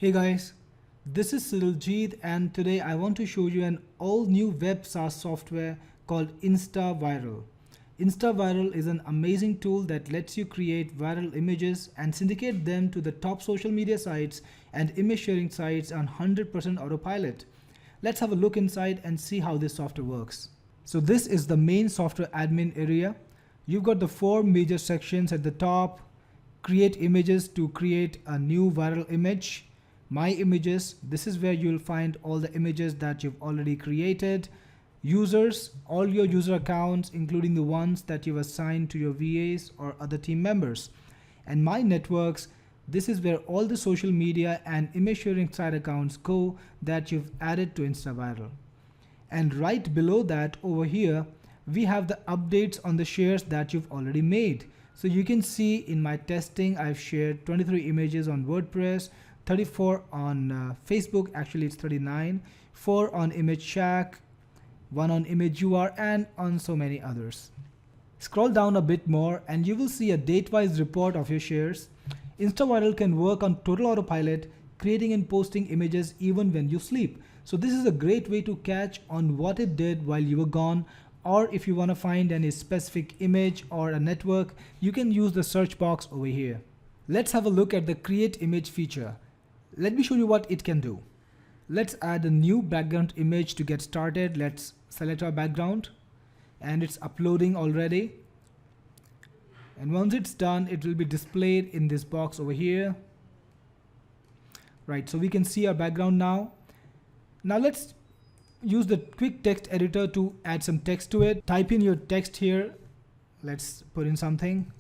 Hey guys, this is Siddharth and today I want to show you an all new web SaaS software called Instaviral. Instaviral is an amazing tool that lets you create viral images and syndicate them to the top social media sites and image sharing sites on 100% autopilot. Let's have a look inside and see how this software works. So this is the main software admin area. You've got the four major sections at the top. Create images to create a new viral image. My images, this is where you'll find all the images that you've already created. Users, all your user accounts, including the ones that you've assigned to your VAs or other team members. And my networks, this is where all the social media and image sharing site accounts go that you've added to Instaviral. And right below that over here, we have the updates on the shares that you've already made. So you can see in my testing, I've shared 23 images on WordPress, 34 on Facebook, actually it's 39, 4 on Image Shack, 1 on Image UR, and on so many others. Scroll down a bit more and you will see a date-wise report of your shares. Instaviral can work on total autopilot, creating and posting images even when you sleep. So this is a great way to catch on what it did while you were gone, or if you want to find any specific image or a network, you can use the search box over here. Let's have a look at the create image feature. Let me show you what it can do. Let's add a new background image to get started. Let's select our background and it's uploading already. And once it's done, it will be displayed in this box over here. Right, so we can see our background now. Now let's use the quick text editor to add some text to it. Type in your text here. Let's put in something.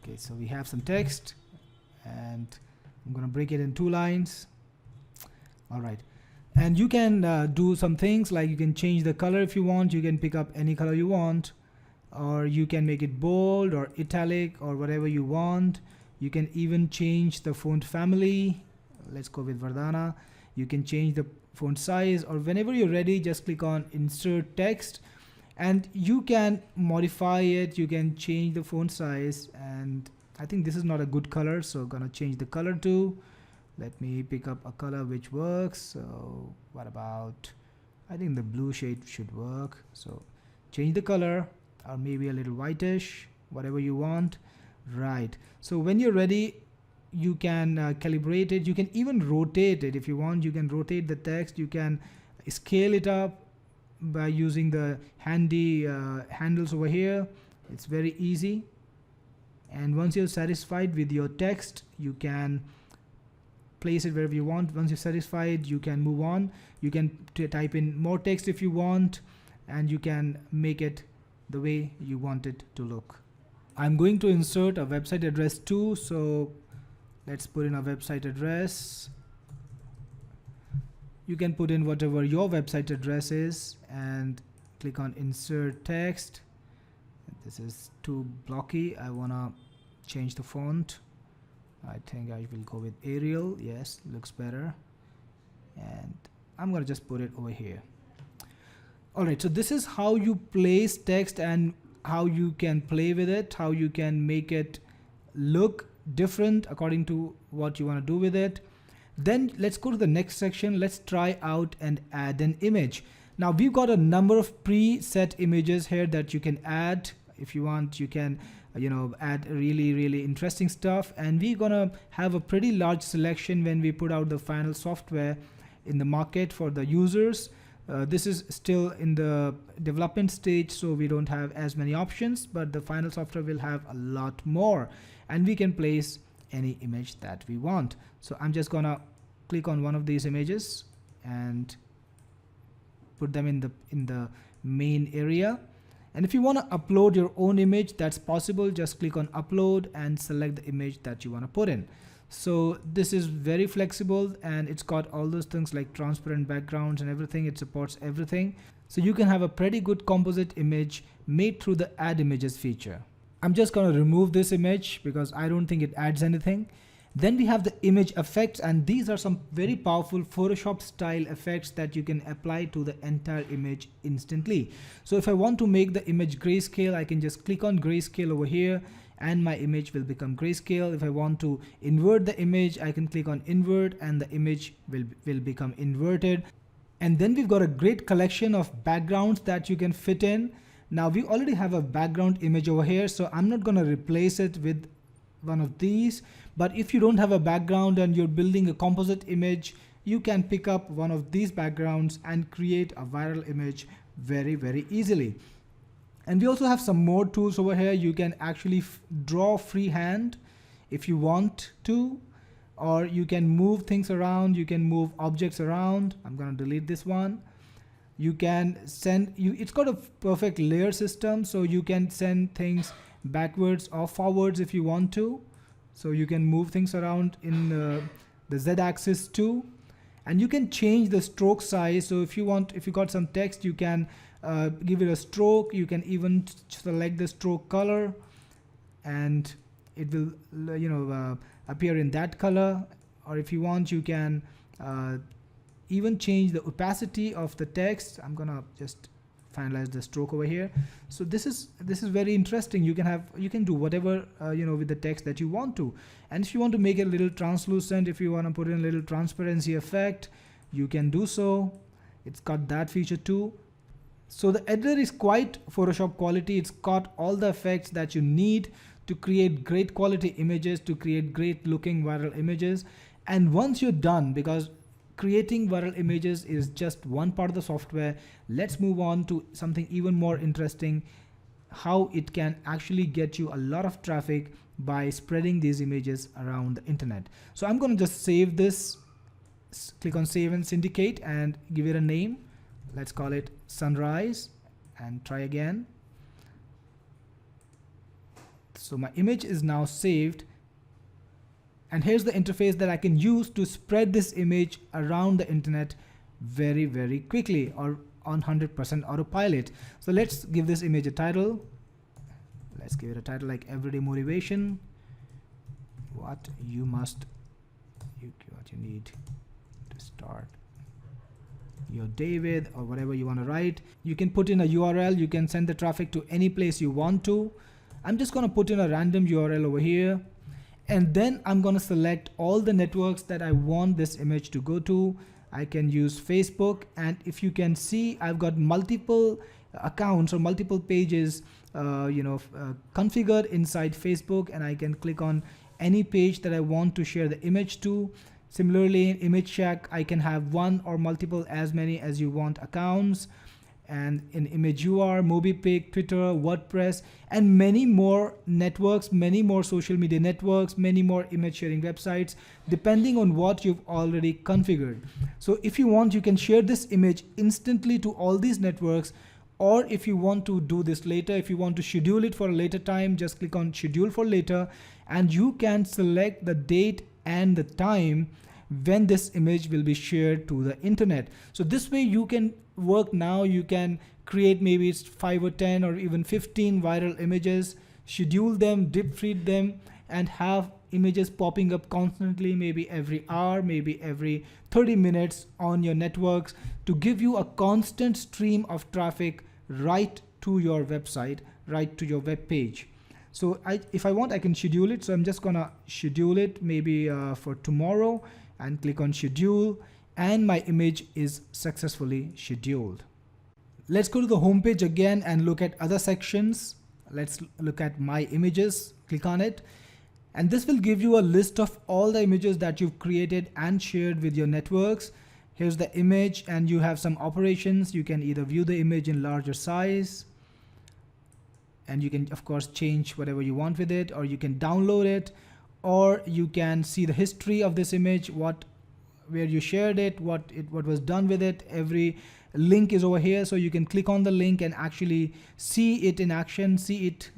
Okay, so we have some text and I'm going to break it in 2 lines. All right. And you can do some things like you can change the color if you want. You can pick up any color you want, or you can make it bold or italic or whatever you want. You can even change the font family. Let's go with Vardhana. You can change the font size, or whenever you're ready, just click on insert text and you can modify it. You can change the font size, and I think this is not a good color, so I'm gonna change the color to, let me pick up a color which works. So what about, I think the blue shade should work. So change the color, or maybe a little whitish, whatever you want. Right, so when you're ready, you can calibrate it. You can even rotate it if you want. You can rotate the text. You can scale it up by using the handy handles over here. It's very easy. And once you're satisfied with your text, you can place it wherever you want. Once you're satisfied, you can move on. You can type in more text if you want, and you can make it the way you want it to look. I'm going to insert a website address too, so let's put in a website address. You can put in whatever your website address is and click on insert text. This is too blocky. I wanna change the font. I think I will go with Arial. Yes, looks better. And I'm gonna just put it over here. Alright, so this is how you place text and how you can play with it, how you can make it look different according to what you want to do with it. Then let's go to the next section. Let's try out and add an image. Now we've got a number of preset images here that you can add. If you want, you can add really interesting stuff, and we're gonna have a pretty large selection when we put out the final software in the market for the users. This is still in the development stage, so we don't have as many options, but the final software will have a lot more, and we can place any image that we want. So I'm just gonna click on one of these images and put them in the main area. And if you want to upload your own image, that's possible. Just click on upload and select the image that you want to put in. So this is very flexible, and it's got all those things like transparent backgrounds and everything. It supports everything. So you can have a pretty good composite image made through the add images feature. I'm just going to remove this image because I don't think it adds anything. Then we have the image effects, and these are some very powerful Photoshop style effects that you can apply to the entire image instantly. So if I want to make the image grayscale, I can just click on grayscale over here and my image will become grayscale. If I want to invert the image, I can click on invert and the image will become inverted. And then we've got a great collection of backgrounds that you can fit in. Now we already have a background image over here, so I'm not going to replace it with one of these. But if you don't have a background and you're building a composite image, you can pick up one of these backgrounds and create a viral image very, very easily. And we also have some more tools over here. You can actually draw freehand if you want to, or you can move things around, you can move objects around. I'm going to delete this one. You can send, it's got a perfect layer system, so you can send things backwards or forwards if you want to. So you can move things around in the Z-axis too. And you can change the stroke size. So if you got some text, you can give it a stroke. You can even select the stroke color and it will appear in that color. Or if you want, you can even change the opacity of the text. I'm gonna just finalize the stroke over here. So this is very interesting. You can do whatever with the text that you want to. And if you want to make it a little translucent, if you want to put in a little transparency effect, you can do so. It's got that feature too. So the editor is quite Photoshop quality. It's got all the effects that you need to create great quality images, to create great looking viral images. And once you're done, because creating viral images is just one part of the software, let's move on to something even more interesting, how it can actually get you a lot of traffic by spreading these images around the internet. So I'm going to just save this, click on save and syndicate and give it a name. Let's call it sunrise and try again. So my image is now saved. And here's the interface that I can use to spread this image around the internet very, very quickly, or on 100% autopilot. So let's give this image a title. Let's give it a title like Everyday Motivation. What you need to start your day with, or whatever you want to write. You can put in a URL. You can send the traffic to any place you want to. I'm just going to put in a random URL over here. And then I'm going to select all the networks that I want this image to go to. I can use Facebook, and if you can see, I've got multiple accounts or multiple pages configured inside Facebook, and I can click on any page that I want to share the image to. Similarly, in Image Shack, I can have one or multiple, as many as you want, accounts. And in ImageUR, MobiPic, Twitter, WordPress, and many more networks, many more social media networks, many more image sharing websites, depending on what you've already configured. So if you want, you can share this image instantly to all these networks, or if you want to do this later, if you want to schedule it for a later time, just click on schedule for later, and you can select the date and the time when this image will be shared to the internet. So this way you can work now. You can create maybe it's 5 or 10 or even 15 viral images, schedule them, deep feed them, and have images popping up constantly, maybe every hour, maybe every 30 minutes on your networks, to give you a constant stream of traffic right to your website, right to your web page. So if I want, I can schedule it. So I'm just gonna schedule it maybe for tomorrow, and click on schedule, and my image is successfully scheduled. Let's go to the home page again and look at other sections. Let's look at my images, click on it, and this will give you a list of all the images that you've created and shared with your networks. Here's the image, and you have some operations. You can either view the image in larger size, and you can of course change whatever you want with it, or you can download it, or you can see the history of this image, where you shared it, what was done with it. Every link is over here, so you can click on the link and actually see it in action, see it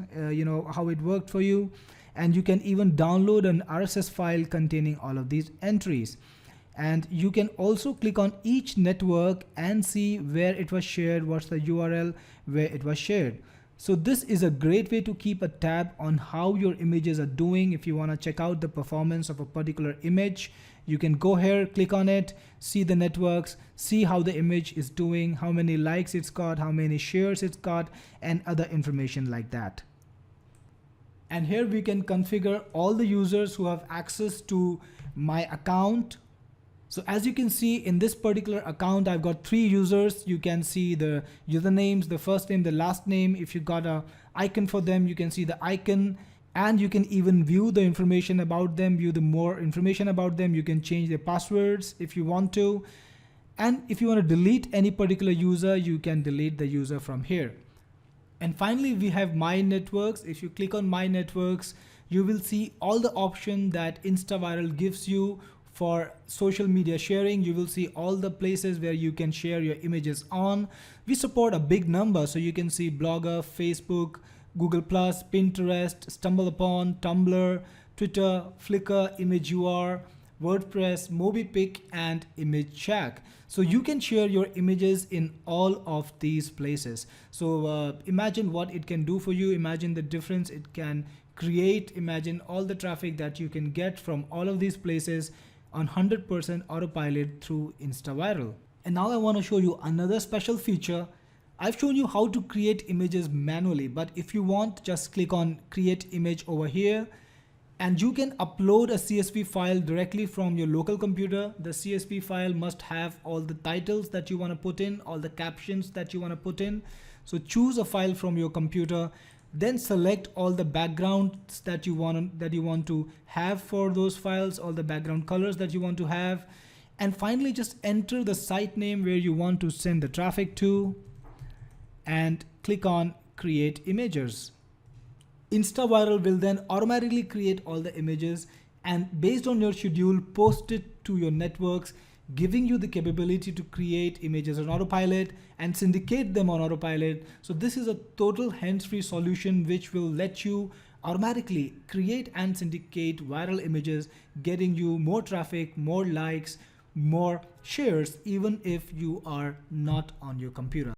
how it worked for you. And you can even download an RSS file containing all of these entries. And you can also click on each network and see where it was shared, what's the URL where it was shared. So this is a great way to keep a tab on how your images are doing. If you want to check out the performance of a particular image, you can go here, click on it, see the networks, see how the image is doing, how many likes it's got, how many shares it's got, and other information like that. And here we can configure all the users who have access to my account. So as you can see in this particular account, I've got 3 users. You can see the usernames, the first name, the last name. If you got a icon for them, you can see the icon, and you can even view the information about them, view the more information about them. You can change their passwords if you want to. And if you want to delete any particular user, you can delete the user from here. And finally, we have My Networks. If you click on My Networks, you will see all the options that Instaviral gives you for social media sharing. You will see all the places where you can share your images on. We support a big number, so you can see Blogger, Facebook, Google+, Pinterest, StumbleUpon, Tumblr, Twitter, Flickr, ImageUR, WordPress, MobiPic, and ImageChack. So you can share your images in all of these places. So imagine what it can do for you. Imagine the difference it can create. Imagine all the traffic that you can get from all of these places on 100% autopilot through Instaviral. And now I want to show you another special feature. I've shown you how to create images manually, but if you want, just click on Create Image over here, and you can upload a CSV file directly from your local computer. The CSV file must have all the titles that you want to put in, all the captions that you want to put in. So choose a file from your computer, then select all the backgrounds that you want to have for those files, all the background colors that you want to have. And finally, just enter the site name where you want to send the traffic to, and click on Create Images. Instaviral will then automatically create all the images, and based on your schedule, post it to your networks, giving you the capability to create images on autopilot and syndicate them on autopilot. So this is a total hands-free solution which will let you automatically create and syndicate viral images, getting you more traffic, more likes, more shares, even if you are not on your computer.